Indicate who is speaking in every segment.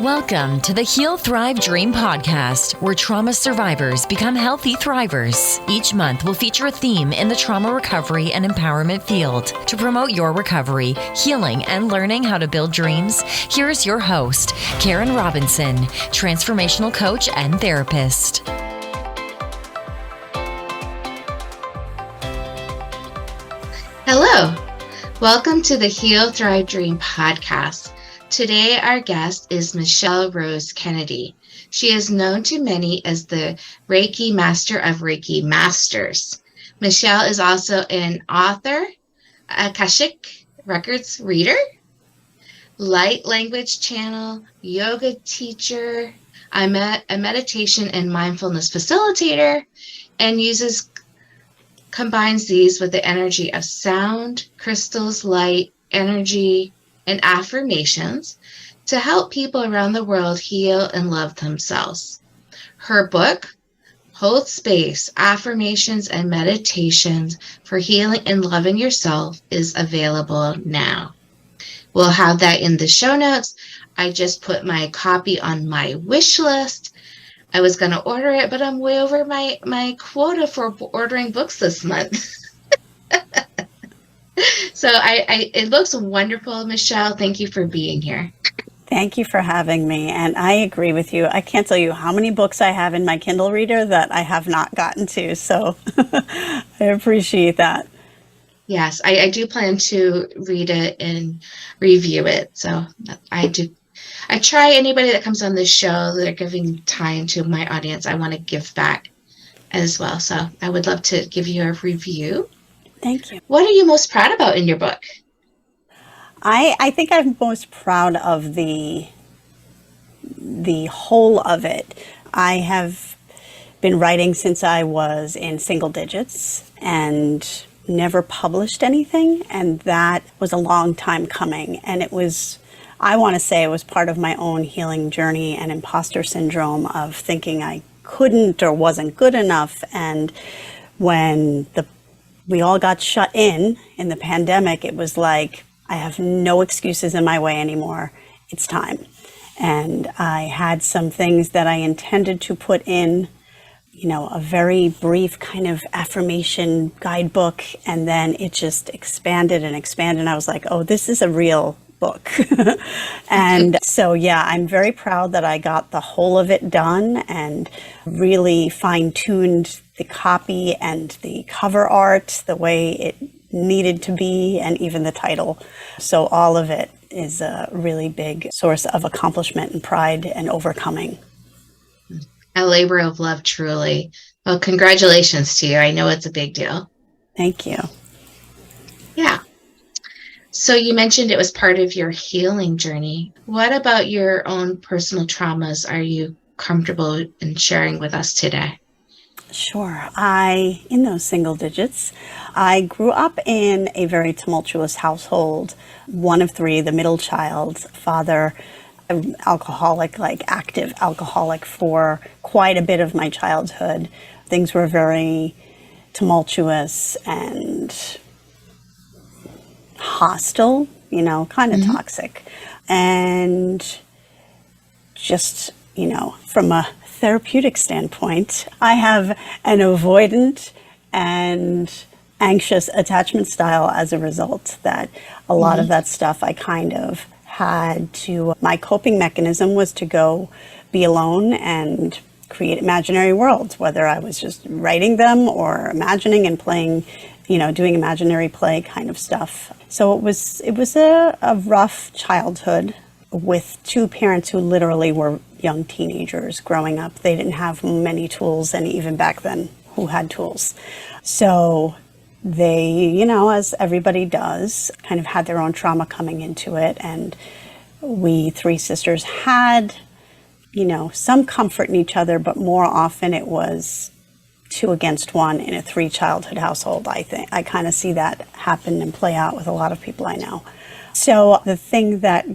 Speaker 1: Welcome to the Heal, Thrive, Dream podcast, where trauma survivors become healthy thrivers. Each month, we'll feature a theme in the trauma recovery and empowerment field. To promote your recovery, healing, and learning how to build dreams, here's your host, Karen Robinson, transformational coach and therapist.
Speaker 2: Hello. Welcome to the Heal, Thrive, Dream podcast. Today, our guest is Michelle Rose Kennedy. She is known to many as the Reiki Master of Reiki Masters. Michelle is also an author, Akashic Records Reader, light language channel, yoga teacher, a meditation and mindfulness facilitator, and combines these with the energy of sound, crystals, light, energy, and affirmations to help people around the world heal and love themselves. Her book, Hold Space, Affirmations and Meditations for Healing and Loving Yourself, is available now. We'll have that in the show notes. I just put my copy on my wish list. I was going to order it, but I'm way over my quota for ordering books this month. So it looks wonderful, Michelle. Thank you for being here.
Speaker 3: Thank you for having me. And I agree with you. I can't tell you how many books I have in my Kindle reader that I have not gotten to. So I appreciate that.
Speaker 2: Yes, I do plan to read it and review it. So I do. I try anybody that comes on this show that are giving time to my audience, I want to give back as well. So I would love to give you a review.
Speaker 3: Thank you.
Speaker 2: What are you most proud about in your book?
Speaker 3: I think I'm most proud of the whole of it. I have been writing since I was in single digits and never published anything. And that was a long time coming. And I want to say it was part of my own healing journey and imposter syndrome of thinking I couldn't or wasn't good enough. And when we all got shut in the pandemic, it was like, I have no excuses in my way anymore. It's time. And I had some things that I intended to put in, a very brief kind of affirmation guidebook. And then it just expanded and expanded. And I was like, oh, this is a real book. And so, yeah, I'm very proud that I got the whole of it done and really fine-tuned the copy and the cover art the way it needed to be, and even the title. So all of it is a really big source of accomplishment and pride and overcoming.
Speaker 2: A labor of love, truly. Well, congratulations to you. I know it's a big deal.
Speaker 3: Thank you.
Speaker 2: Yeah. So you mentioned it was part of your healing journey. What about your own personal traumas are you comfortable in sharing with us today?
Speaker 3: Sure. In those single digits, I grew up in a very tumultuous household, one of three, the middle child, father, alcoholic, like active alcoholic for quite a bit of my childhood. Things were very tumultuous and hostile, kind of toxic. And just, from a therapeutic standpoint, I have an avoidant and anxious attachment style as a result, that a lot of that stuff I kind of had to, my coping mechanism was to go be alone and create imaginary worlds, whether I was just writing them or imagining and playing, doing imaginary play kind of stuff. So it was a rough childhood with two parents who literally were young teenagers growing up. They didn't have many tools, and even back then, who had tools? So they, as everybody does, kind of had their own trauma coming into it. And we three sisters had, some comfort in each other, but more often it was 2 against 1 in a 3 childhood household. I think I kind of see that happen and play out with a lot of people I know. So the thing that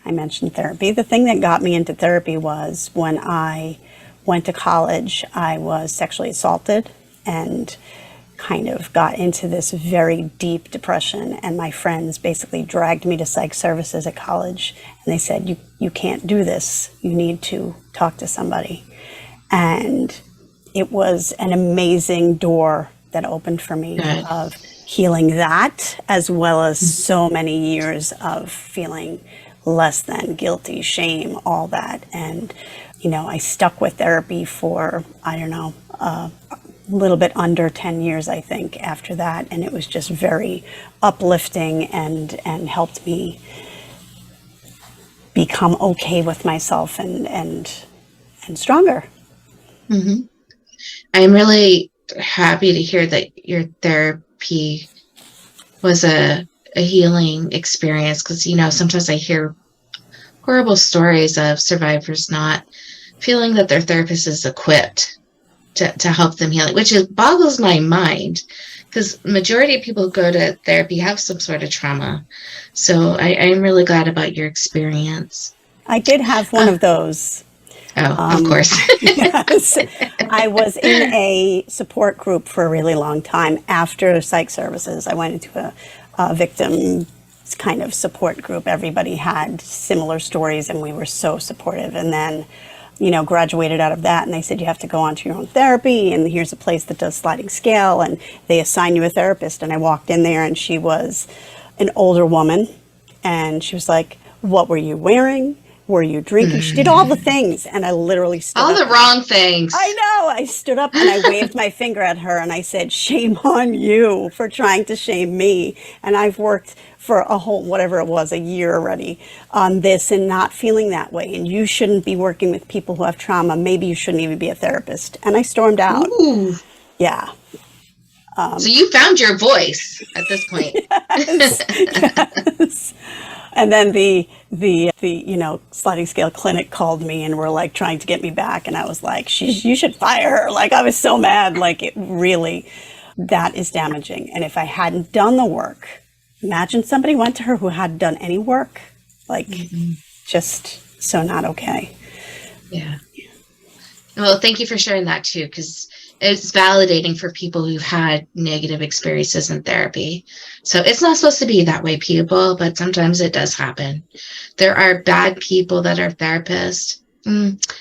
Speaker 3: I mentioned therapy, the thing that got me into therapy was when I went to college, I was sexually assaulted and kind of got into this very deep depression, and my friends basically dragged me to psych services at college, and they said, you can't do this, you need to talk to somebody. And it was an amazing door that opened for me of healing that, as well as so many years of feeling less than, guilty, shame, all that. And I stuck with therapy for, I don't know, a little bit under 10 years, I think, after that. And it was just very uplifting and helped me become okay with myself and stronger.
Speaker 2: Mm-hmm. I'm really happy to hear that your therapy was a healing experience, because, sometimes I hear horrible stories of survivors not feeling that their therapist is equipped to help them heal, which boggles my mind, because majority of people who go to therapy have some sort of trauma. So I'm really glad about your experience.
Speaker 3: I did have one of those.
Speaker 2: Oh, of course.
Speaker 3: Yes. I was in a support group for a really long time. After psych services, I went into a victim kind of support group. Everybody had similar stories, and we were so supportive. And then, graduated out of that, and they said, you have to go on to your own therapy, and here's a place that does sliding scale, and they assign you a therapist. And I walked in there, and she was an older woman, and she was like, what were you wearing? Were you drinking? She did all the things, and I literally stood
Speaker 2: all
Speaker 3: up.
Speaker 2: the wrong things.
Speaker 3: I know. I stood up and I waved my finger at her, and I said, shame on you for trying to shame me. And I've worked for a whole, whatever it was, a year already on this and not feeling that way. And you shouldn't be working with people who have trauma. Maybe you shouldn't even be a therapist. And I stormed out.
Speaker 2: Ooh.
Speaker 3: Yeah.
Speaker 2: So you found your voice at this point.
Speaker 3: Yes. Yes. And then the sliding scale clinic called me and were like trying to get me back. And I was like, you should fire her. Like, I was so mad. Like, it really, that is damaging. And if I hadn't done the work, imagine somebody went to her who hadn't done any work, like just so not okay.
Speaker 2: Yeah. Well, thank you for sharing that too, because it's validating for people who've had negative experiences in therapy. So it's not supposed to be that way, people, but sometimes it does happen. There are bad people that are therapists.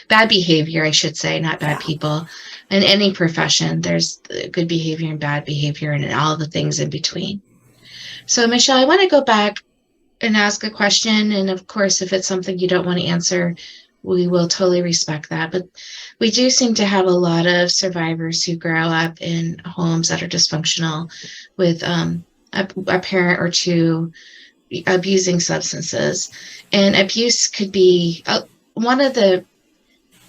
Speaker 2: Bad behavior, I should say, not bad people. In any profession, there's good behavior and bad behavior and all the things in between. So, Michelle, I want to go back and ask a question. And of course, if it's something you don't want to answer, we will totally respect that. But we do seem to have a lot of survivors who grow up in homes that are dysfunctional with a parent or two abusing substances. And abuse could be one of the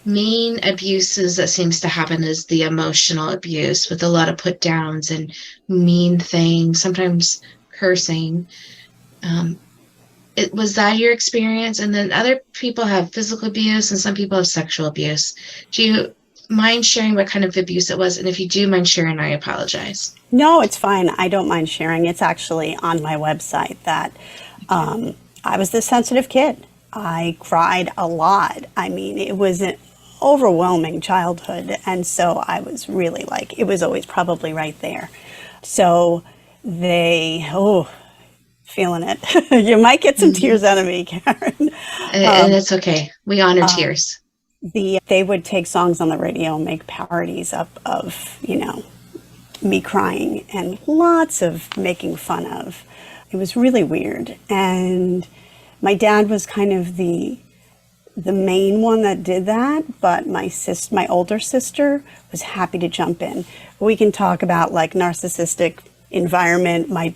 Speaker 2: main abuses that seems to happen is the emotional abuse, with a lot of put downs and mean things, sometimes cursing. Was that your experience? And then other people have physical abuse and some people have sexual abuse. Do you mind sharing what kind of abuse it was? And if you do mind sharing, I apologize.
Speaker 3: No, it's fine. I don't mind sharing. It's actually on my website that I was this sensitive kid. I cried a lot. I mean, it was an overwhelming childhood. And so I was really like, it was always probably right there. So feeling it. You might get some tears out of me, Karen.
Speaker 2: And it's okay. We honor tears.
Speaker 3: They would take songs on the radio and make parodies of me crying and lots of making fun of. It was really weird. And my dad was kind of the main one that did that, but my older sister was happy to jump in. We can talk about like narcissistic environment. My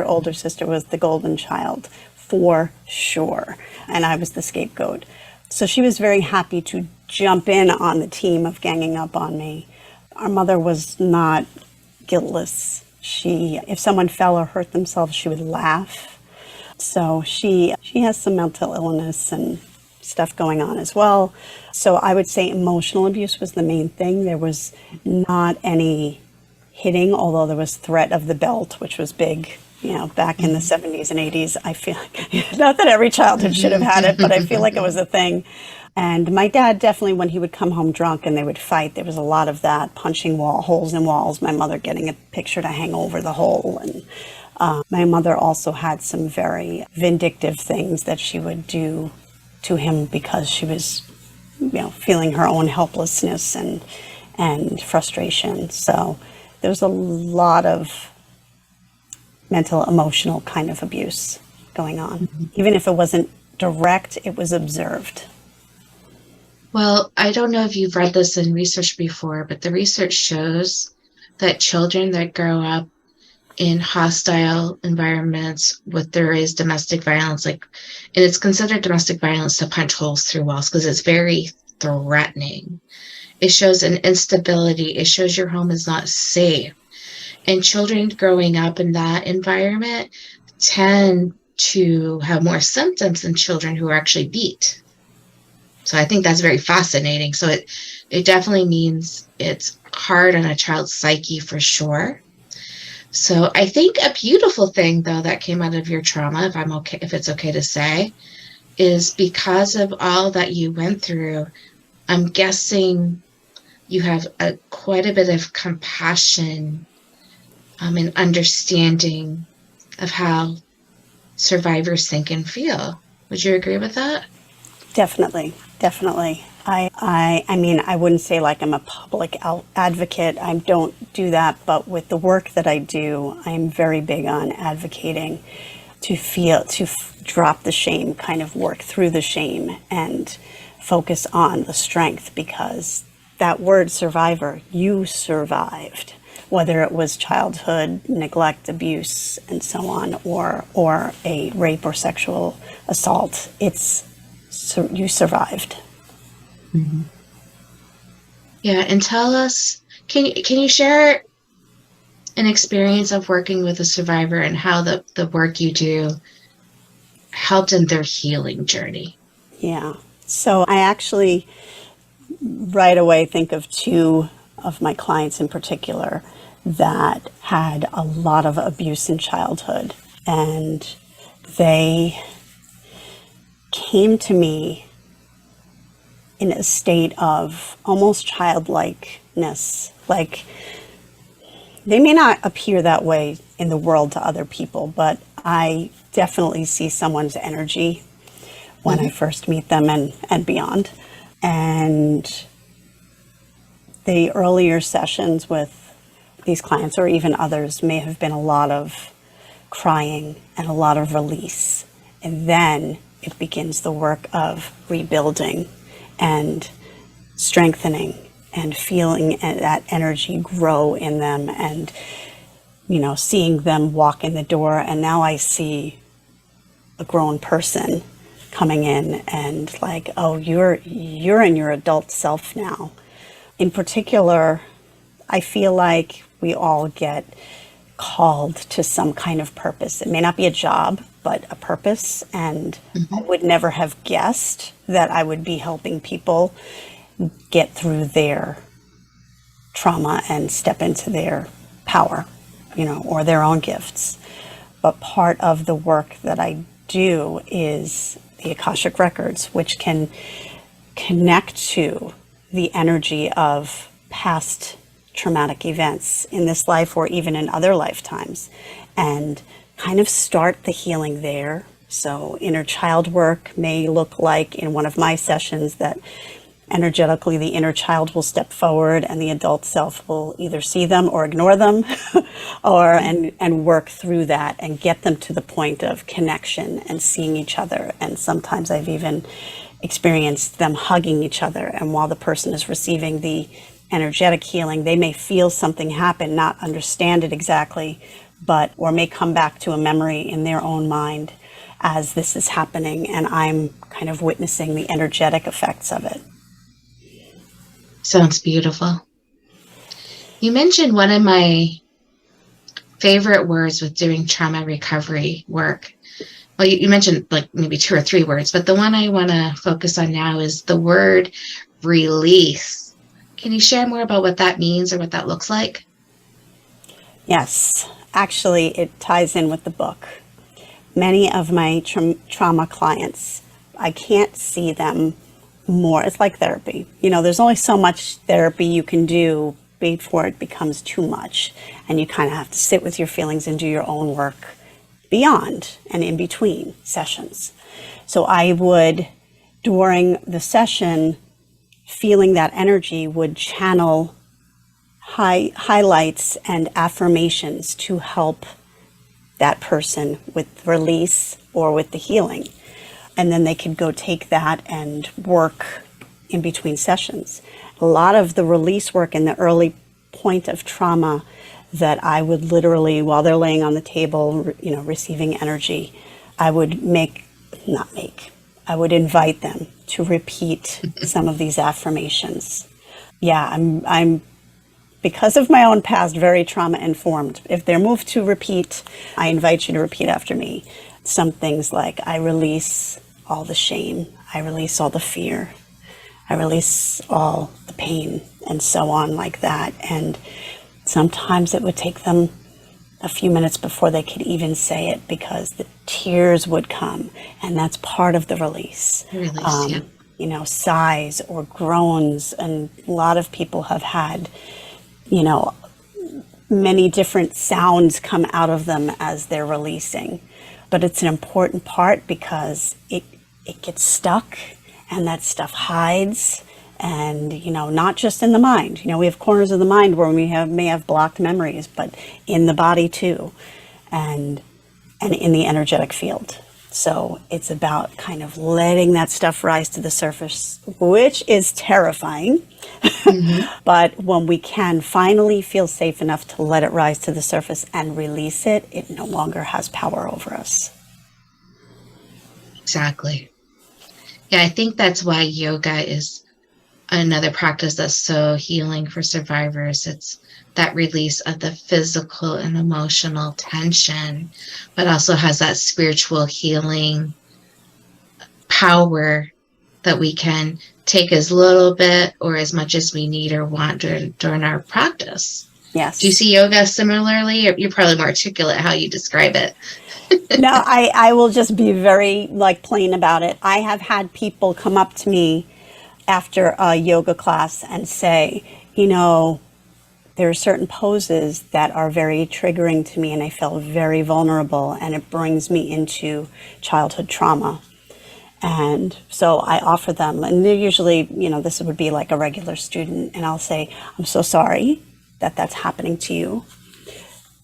Speaker 3: older sister was the golden child for sure, and I was the scapegoat. So she was very happy to jump in on the team of ganging up on me. Our mother was not guiltless. If someone fell or hurt themselves, she would laugh. So she has some mental illness and stuff going on as well. So I would say emotional abuse was the main thing. There was not any hitting, although there was threat of the belt, which was big, back in the 70s and 80s. I feel like, not that every childhood should have had it, but I feel like it was a thing. And my dad definitely, when he would come home drunk and they would fight, there was a lot of that, punching holes in walls, my mother getting a picture to hang over the hole. And my mother also had some very vindictive things that she would do to him because she was, feeling her own helplessness and frustration. So there was a lot of mental, emotional kind of abuse going on. Mm-hmm. Even if it wasn't direct, it was observed.
Speaker 2: Well, I don't know if you've read this in research before, but the research shows that children that grow up in hostile environments with there is domestic violence, and it's considered domestic violence to punch holes through walls because it's very threatening. It shows an instability. It shows your home is not safe. And children growing up in that environment tend to have more symptoms than children who are actually beat. So I think that's very fascinating. So it definitely means it's hard on a child's psyche for sure. So I think a beautiful thing, though, that came out of your trauma, if it's okay to say, is because of all that you went through, I'm guessing you have quite a bit of compassion and understanding of how survivors think and feel. Would you agree with that?
Speaker 3: Definitely. I mean, I wouldn't say like I'm a public advocate. I don't do that, but with the work that I do, I'm very big on advocating to drop the shame, kind of work through the shame and focus on the strength, because that word survivor, you survived, whether it was childhood neglect, abuse, and so on, or a rape or sexual assault. You survived.
Speaker 2: Mm-hmm. Yeah, and tell us, can you share an experience of working with a survivor and how the work you do helped in their healing journey?
Speaker 3: Yeah, so I actually right away think of two of my clients in particular that had a lot of abuse in childhood, and they came to me in a state of almost childlikeness. Like, they may not appear that way in the world to other people, but I definitely see someone's energy when I first meet them and beyond. And the earlier sessions with these clients, or even others, may have been a lot of crying and a lot of release. And then it begins the work of rebuilding and strengthening and feeling that energy grow in them, and seeing them walk in the door, and now I see a grown person coming in and like, oh, you're in your adult self now. In particular, I feel like we all get called to some kind of purpose. It may not be a job, but a purpose. And I would never have guessed that I would be helping people get through their trauma and step into their power, or their own gifts. But part of the work that I do is the Akashic Records, which can connect to the energy of past traumatic events in this life or even in other lifetimes, and kind of start the healing there. So inner child work may look like, in one of my sessions, that energetically the inner child will step forward and the adult self will either see them or ignore them and work through that and get them to the point of connection and seeing each other. And sometimes I've even experienced them hugging each other, and while the person is receiving the energetic healing, they may feel something happen, not understand it exactly, or may come back to a memory in their own mind as this is happening, and I'm kind of witnessing the energetic effects of it.
Speaker 2: Sounds beautiful. You mentioned one of my favorite words with doing trauma recovery work. Well, you mentioned like maybe 2 or 3 words, but the one I want to focus on now is the word release. Can you share more about what that means or what that looks like?
Speaker 3: Yes, actually it ties in with the book. Many of my trauma clients, I can't see them more. It's like therapy. You know, there's only so much therapy you can do before it becomes too much. And you kind of have to sit with your feelings and do your own work beyond and in between sessions. So I would, during the session, feeling that energy, would channel highlights and affirmations to help that person with release or with the healing. And then they could go take that and work in between sessions. A lot of the release work in the early point of trauma, that I would literally, while they're laying on the table, you know, receiving energy, I would I would invite them to repeat some of these affirmations. Yeah, I'm because of my own past, very trauma informed. If they're moved to repeat, I invite you to repeat after me. Some things like, I release all the shame, I release all the fear, I release all the pain, and so on, like that. And sometimes it would take them a few minutes before they could even say it, because the tears would come, and that's part of the release.
Speaker 2: Yeah.
Speaker 3: You know, sighs or groans, and a lot of people have had, you know, many different sounds come out of them as they're releasing. But it's an important part, because it gets stuck, and that stuff hides. And, you know, not just in the mind. You know, we have corners of the mind where we may have blocked memories, but in the body too, and in the energetic field. So it's about kind of letting that stuff rise to the surface, which is terrifying. But when we can finally feel safe enough to let it rise to the surface and release it, it no longer has power over us.
Speaker 2: Exactly. Yeah, I think that's why yoga is another practice that's so healing for survivors. It's that release of the physical and emotional tension, but also has that spiritual healing power that we can take as little bit or as much as we need or want during our practice.
Speaker 3: Yes.
Speaker 2: Do you see yoga similarly? You're probably more articulate how you describe it.
Speaker 3: No, I will just be very plain about it. I have had people come up to me after a yoga class and say, you know, there are certain poses that are very triggering to me, and I feel very vulnerable, and it brings me into childhood trauma. And so I offer them, and they're usually, you know, this would be like a regular student, and I'll say, I'm so sorry that that's happening to you.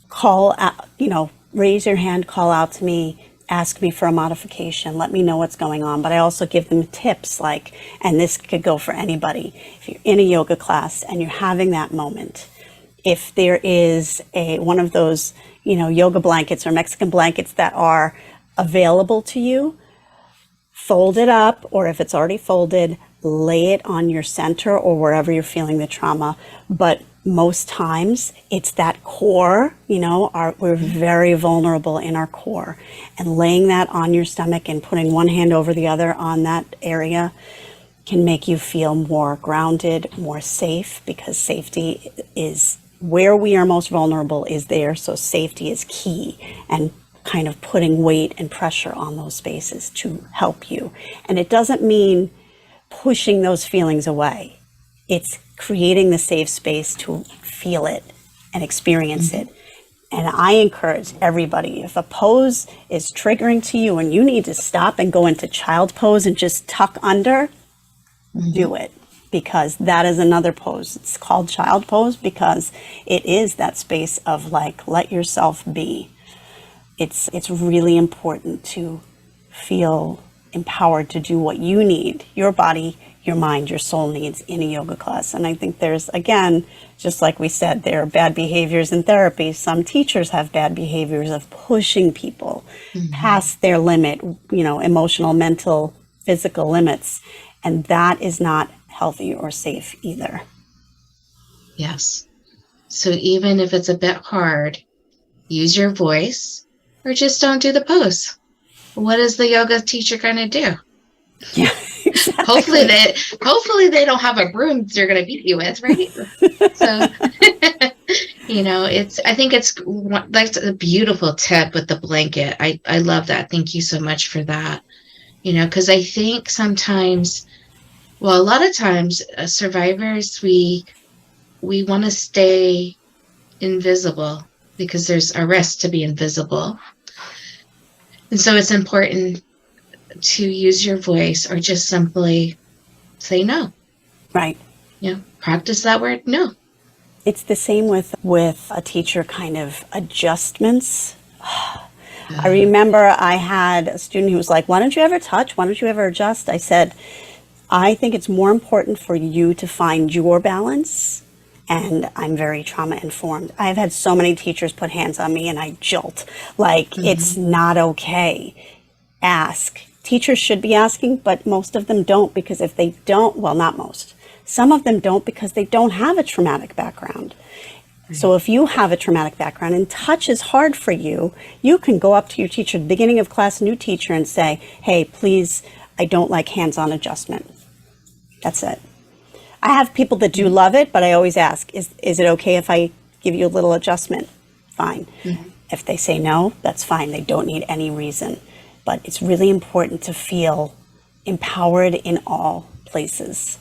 Speaker 3: Call out, you know, raise your hand, call out to me, ask me for a modification, let me know what's going on. But I also give them tips like, and this could go for anybody, if you're in a yoga class and you're having that moment, if there is one of those, you know, yoga blankets or Mexican blankets that are available to you, fold it up, or if it's already folded, lay it on your center or wherever you're feeling the trauma. But most times it's that core, you know, we're very vulnerable in our core, and laying that on your stomach and putting one hand over the other on that area can make you feel more grounded, more safe, because safety is where we are most vulnerable is there. So safety is key, and kind of putting weight and pressure on those spaces to help you. And it doesn't mean pushing those feelings away. It's creating the safe space to feel it and experience it. And I encourage everybody, if a pose is triggering to you and you need to stop and go into child pose and just tuck under, do it. Because that is another pose. It's called child pose because it is that space of let yourself be. It's really important to feel empowered to do what you need, your body, your mind, your soul needs in a yoga class. And I think there's, again, just like we said, there are bad behaviors in therapy. Some teachers have bad behaviors of pushing people past their limit, you know, emotional, mental, physical limits. And that is not healthy or safe either.
Speaker 2: Yes. So even if it's a bit hard, use your voice or just don't do the pose. What is the yoga teacher going to do?
Speaker 3: Yeah, exactly.
Speaker 2: Hopefully they don't have a broom they're going to beat you with, right? So, you know, I think it's like a beautiful tip with the blanket. I love that. Thank you so much for that. You know, because I think sometimes Well, a lot of times survivors, we want to stay invisible because there's a risk to be invisible. And so it's important to use your voice or just simply say no.
Speaker 3: Right.
Speaker 2: Practice that word no.
Speaker 3: It's the same with a teacher kind of adjustments. I remember I had a student who was like, why don't you ever touch? Why don't you ever adjust? I said, I think it's more important for you to find your balance. And I'm very trauma informed. I've had so many teachers put hands on me and I jolt. Like, it's not okay. Ask. Teachers should be asking, but most of them don't, because if they don't, well, not most. Some of them don't because they don't have a traumatic background. So if you have a traumatic background and touch is hard for you, you can go up to your teacher at the beginning of class, new teacher, and say, hey, please, I don't like hands-on adjustment. That's it. I have people that do love it, but I always ask, is it okay if I give you a little adjustment? Fine. If they say no, that's fine. They don't need any reason. But it's really important to feel empowered in all places.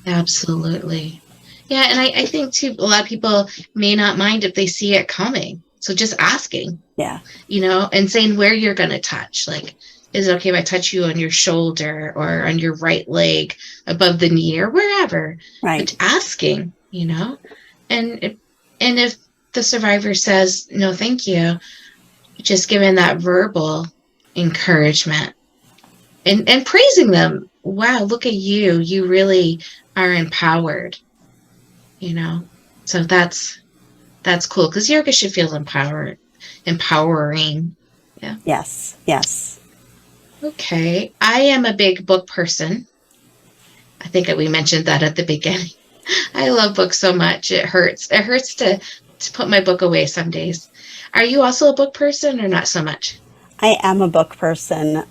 Speaker 2: Absolutely. Yeah, and I think too, a lot of people may not mind if they see it coming. So just asking.
Speaker 3: Yeah.
Speaker 2: And saying where you're going to touch. Like, is it okay if I touch you on your shoulder or on your right leg, above the knee, or wherever?
Speaker 3: Right.
Speaker 2: But asking, and if the survivor says no, thank you, just giving that verbal encouragement and praising them. Wow, look at you. You really are empowered. So that's cool, because yoga should feel empowering. Yeah.
Speaker 3: Yes.
Speaker 2: Okay. I am a big book person. I think we mentioned that at the beginning. I love books so much. It hurts to put my book away some days. Are you also a book person or not so much?
Speaker 3: I am a book person.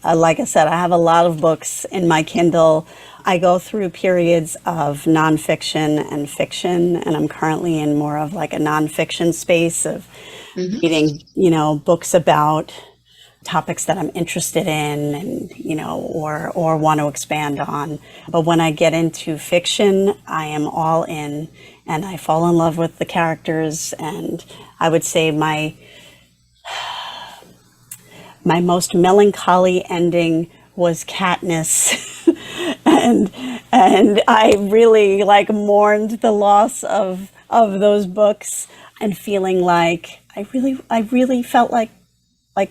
Speaker 3: Like I said, I have a lot of books in my Kindle. I go through periods of nonfiction and fiction, and I'm currently in more of like a nonfiction space of reading, books about topics that I'm interested in and, or want to expand on. But when I get into fiction, I am all in and I fall in love with the characters. And I would say my most melancholy ending was Katniss. and I really mourned the loss of those books, and feeling like I really felt like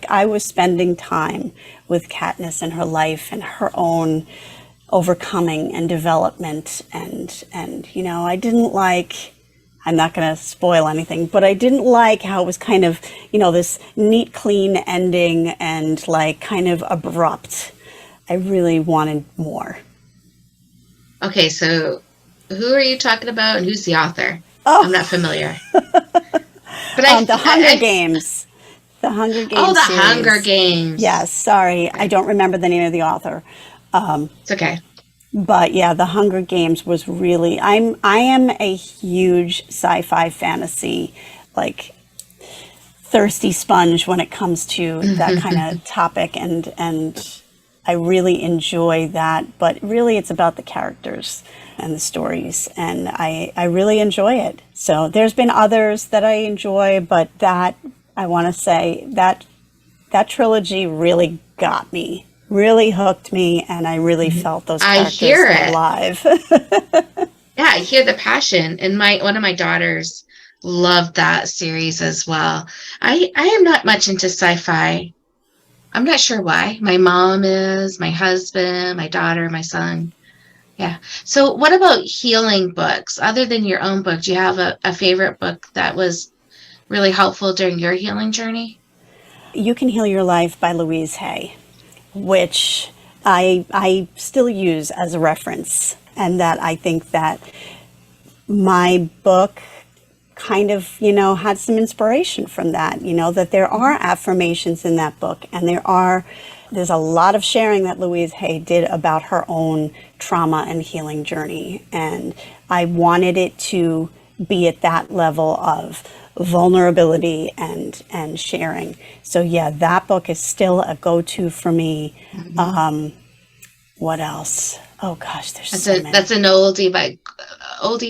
Speaker 3: I was spending time with Katniss and her life and her own overcoming and development. And I didn't like, I'm not going to spoil anything, but I didn't like how it was kind of, this neat, clean ending and kind of abrupt. I really wanted more.
Speaker 2: Okay, so who are you talking about and who's the author?
Speaker 3: Oh.
Speaker 2: I'm not familiar.
Speaker 3: But The Hunger Games. The Hunger Games.
Speaker 2: Oh, the
Speaker 3: series.
Speaker 2: Hunger Games.
Speaker 3: Yes, sorry. I don't remember the name of the author.
Speaker 2: It's okay.
Speaker 3: But yeah, the Hunger Games was really, I am a huge sci-fi fantasy, thirsty sponge when it comes to that kind of topic. And I really enjoy that, but really it's about the characters and the stories. And I really enjoy it. So there's been others that I enjoy, but that, I want to say that trilogy really got me. Really hooked me, and I really felt those characters alive.
Speaker 2: Yeah, I hear the passion, and one of my daughters loved that series as well. I am not much into sci-fi. I'm not sure why. My mom is, my husband, my daughter, my son. Yeah. So what about healing books? Other than your own book, do you have a favorite book that was really helpful during your healing journey?
Speaker 3: You Can Heal Your Life by Louise Hay, which I still use as a reference, and that I think that my book kind of, had some inspiration from that, that there are affirmations in that book, and there's a lot of sharing that Louise Hay did about her own trauma and healing journey. And I wanted it to be at that level of vulnerability and sharing. So yeah, that book is still a go-to for me. What else? Oh gosh, there's
Speaker 2: That's
Speaker 3: so
Speaker 2: a
Speaker 3: many.
Speaker 2: that's an oldie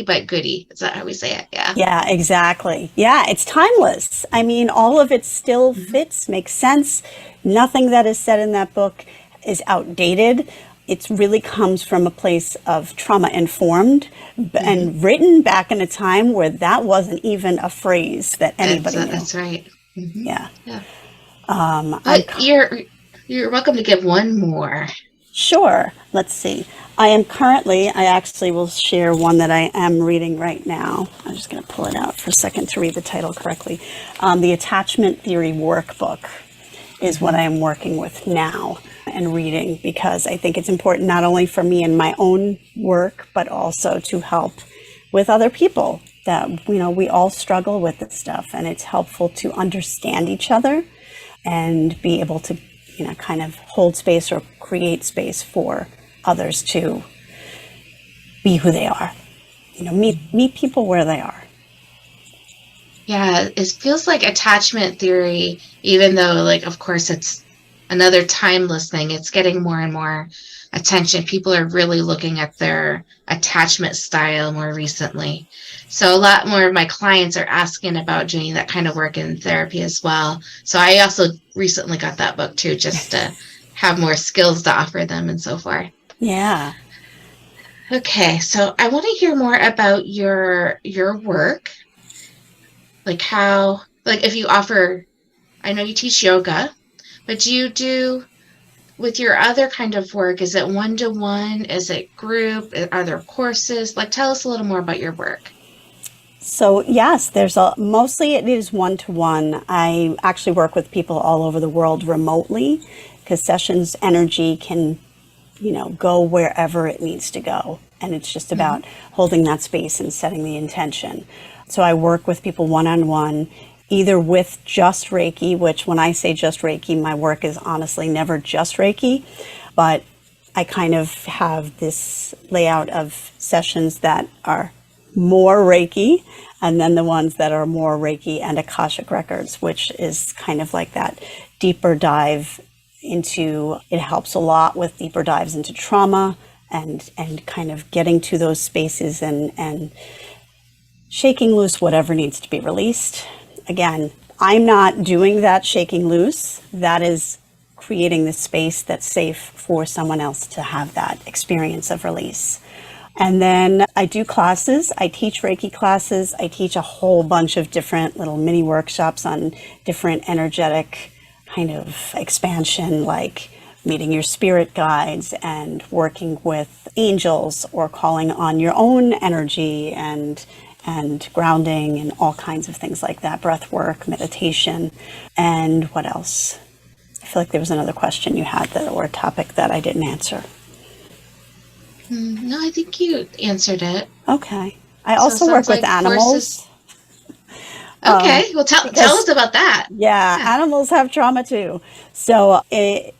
Speaker 2: but goodie. Is that how we say it? Yeah.
Speaker 3: Yeah, exactly. Yeah, it's timeless. I mean, all of it still
Speaker 2: Mhm.
Speaker 3: fits, makes sense. Nothing that is said in that book is outdated. It really comes from a place of trauma informed
Speaker 2: Mhm.
Speaker 3: and written back in a time where that wasn't even a phrase that anybody knew.
Speaker 2: That's right. Hmm.
Speaker 3: Yeah.
Speaker 2: Yeah.
Speaker 3: I'm
Speaker 2: But you're welcome to give one more.
Speaker 3: Sure. Let's see. I actually will share one that I am reading right now. I'm just going to pull it out for a second to read the title correctly. The Attachment Theory Workbook is what
Speaker 2: Hmm.
Speaker 3: I am working with now and reading, because I think it's important not only for me in my own work, but also to help with other people that, we all struggle with this stuff, and it's helpful to understand each other and be able to, kind of hold space or create space for others to be who they are. Meet people where they are.
Speaker 2: Yeah, it feels like attachment theory, even though, like, of course, it's another timeless thing, it's getting more and more attention. People are really looking at their attachment style more recently. So a lot more of my clients are asking about doing that kind of work in therapy as well. So I also recently got that book too, just to have more skills to offer them and so forth.
Speaker 3: Yeah.
Speaker 2: Okay, so I want to hear more about your work, like how, like if you offer, I know you teach yoga, but do you do with your other kind of work, is it one-to-one? Is it group? Are there courses? Like, tell us a little more about your work.
Speaker 3: So yes, mostly it is one-to-one. I actually work with people all over the world remotely, because sessions energy can, go wherever it needs to go. And it's just
Speaker 2: Hmm.
Speaker 3: about holding that space and setting the intention. So I work with people one-on-one, either with just Reiki, which when I say just Reiki, my work is honestly never just Reiki, but I kind of have this layout of sessions that are more Reiki, and then the ones that are more Reiki and Akashic Records, which is kind of like that deeper dive into, it helps a lot with deeper dives into trauma and kind of getting to those spaces and shaking loose whatever needs to be released. Again, I'm not doing that shaking loose. That is creating the space that's safe for someone else to have that experience of release. And then I do classes. I teach Reiki classes. I teach a whole bunch of different little mini workshops on different energetic kind of expansion, like meeting your spirit guides and working with angels, or calling on your own energy and grounding and all kinds of things like that, breath work, meditation. And what else? I feel like there was another question you had or a topic that I didn't answer.
Speaker 2: No, I think you answered it.
Speaker 3: Okay. I
Speaker 2: So it
Speaker 3: also
Speaker 2: sounds
Speaker 3: work with
Speaker 2: like courses.
Speaker 3: animals,
Speaker 2: Okay, well, tell
Speaker 3: because
Speaker 2: us about that.
Speaker 3: yeah,
Speaker 2: Yeah.
Speaker 3: animals have trauma too. So I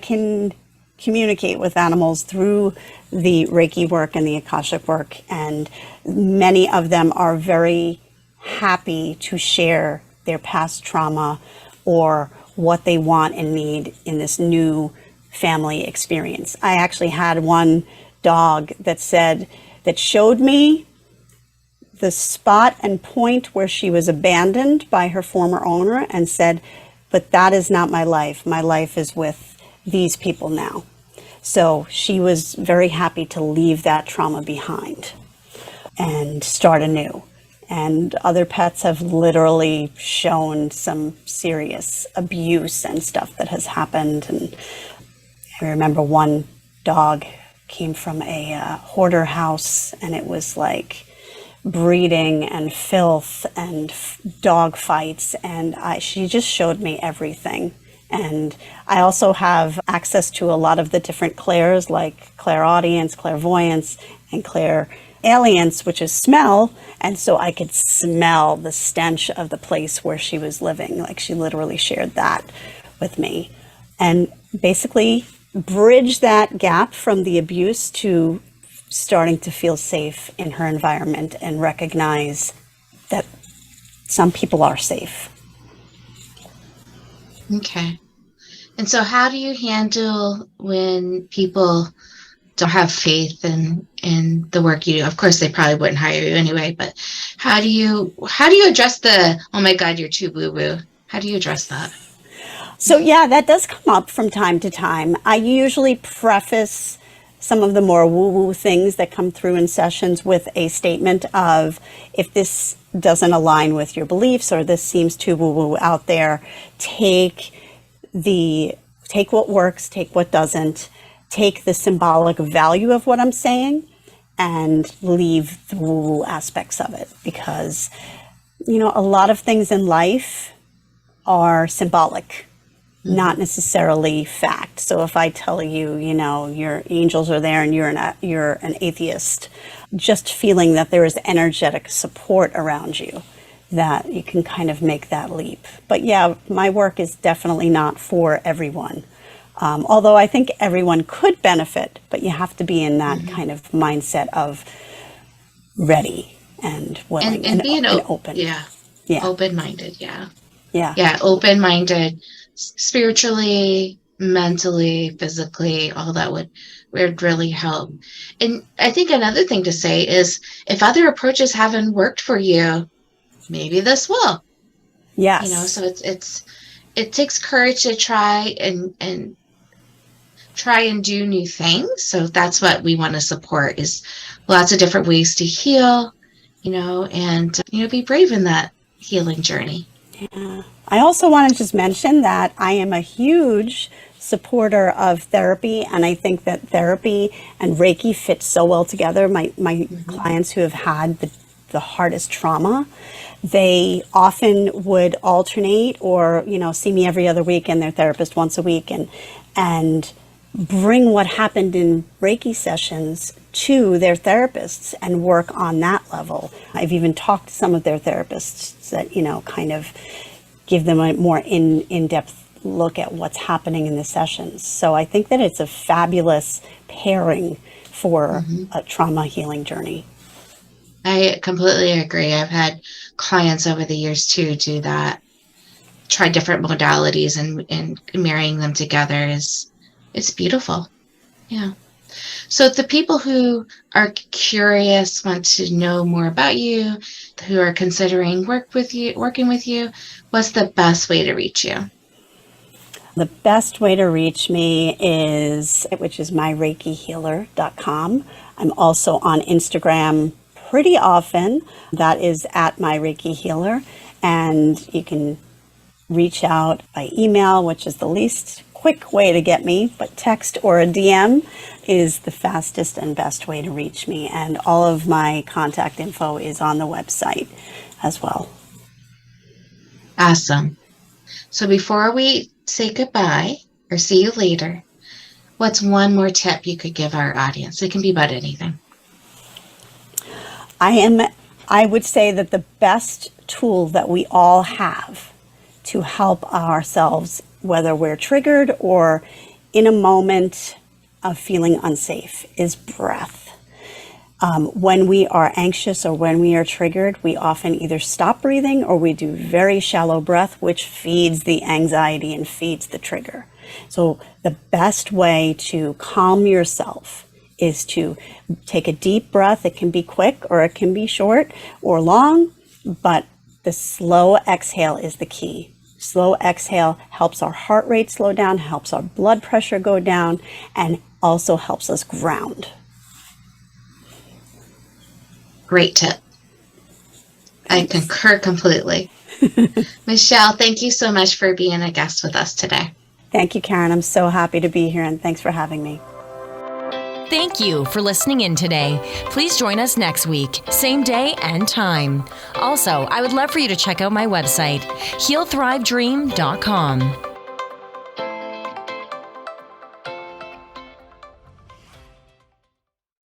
Speaker 3: can communicate with animals through the Reiki work and the Akashic work, and many of them are very happy to share their past trauma or what they want and need in this new family experience. I actually had one dog that showed me the spot and point where she was abandoned by her former owner and said, but that is not my life. My life is with these people now. So she was very happy to leave that trauma behind and start anew. And other pets have literally shown some serious abuse and stuff that has happened. And I remember one dog came from a hoarder house, and it was like breeding and filth and dog fights, and she just showed me everything. And I also have access to a lot of the different clairs, like clairaudience, clairvoyance, and clairalience, which is smell. And so I could smell the stench of the place where she was living. Like, she literally shared that with me. And basically bridge that gap from the abuse to starting to feel safe in her environment and recognize that some people are safe.
Speaker 2: Okay. And so how do you handle when people don't have faith in the work you do? Of course, they probably wouldn't hire you anyway, but how do you address the, oh my God, you're too woo-woo? How do you address that?
Speaker 3: So yeah, that does come up from time to time. I usually preface some of the more woo-woo things that come through in sessions with a statement of, if this doesn't align with your beliefs or this seems too woo-woo out there, take what works, take what doesn't, take the symbolic value of what I'm saying, and leave the woo-woo aspects of it. Because, a lot of things in life are symbolic, not necessarily fact. So if I tell you, your angels are there and you're an atheist, just feeling that there is energetic support around you, that you can kind of make that leap. But yeah, my work is definitely not for everyone. Although I think everyone could benefit, but you have to be in that kind of mindset of ready and willing
Speaker 2: and being
Speaker 3: open.
Speaker 2: Yeah. Open-minded. Yeah.
Speaker 3: Yeah.
Speaker 2: Open-minded, spiritually, mentally, physically, all that would really help. And I think another thing to say is, if other approaches haven't worked for you, maybe this will.
Speaker 3: Yes.
Speaker 2: So it takes courage to try and do new things. So that's what we want to support, is lots of different ways to heal, and be brave in that healing journey.
Speaker 3: Yeah. I also want to just mention that I am a huge supporter of therapy, and I think that therapy and Reiki fit so well together. My clients who have had the hardest trauma, they often would alternate or, see me every other week and their therapist once a week, and bring what happened in Reiki sessions to their therapists and work on that level. I've even talked to some of their therapists that, kind of give them a more in-depth look at what's happening in the sessions. So I think that it's a fabulous pairing for a trauma healing journey.
Speaker 2: I completely agree. I've had clients over the years too do that, try different modalities, and marrying them together it's beautiful. Yeah. So the people who are curious, want to know more about you, who are considering working with you, what's the best way to reach you?
Speaker 3: The best way to reach me is myreikihealer.com. I'm also on Instagram pretty often. That is at myreikihealer. And you can reach out by email, which is the least quick way to get me, but text or a DM is the fastest and best way to reach me. And all of my contact info is on the website as well.
Speaker 2: Awesome. So before we say goodbye or see you later, what's one more tip you could give our audience? It can be about anything.
Speaker 3: I would say that the best tool that we all have to help ourselves, whether we're triggered or in a moment of feeling unsafe, is breath. When we are anxious or when we are triggered, we often either stop breathing or we do very shallow breath, which feeds the anxiety and feeds the trigger. So the best way to calm yourself is to take a deep breath. It can be quick or it can be short or long, but the slow exhale is the key. Slow exhale helps our heart rate slow down, helps our blood pressure go down, and also helps us ground.
Speaker 2: Great tip. I concur completely. Michelle, thank you so much for being a guest with us today.
Speaker 3: Thank you, Karen. I'm so happy to be here, and thanks for having me.
Speaker 1: Thank you for listening in today. Please join us next week, same day and time. Also, I would love for you to check out my website, healthrivedream.com.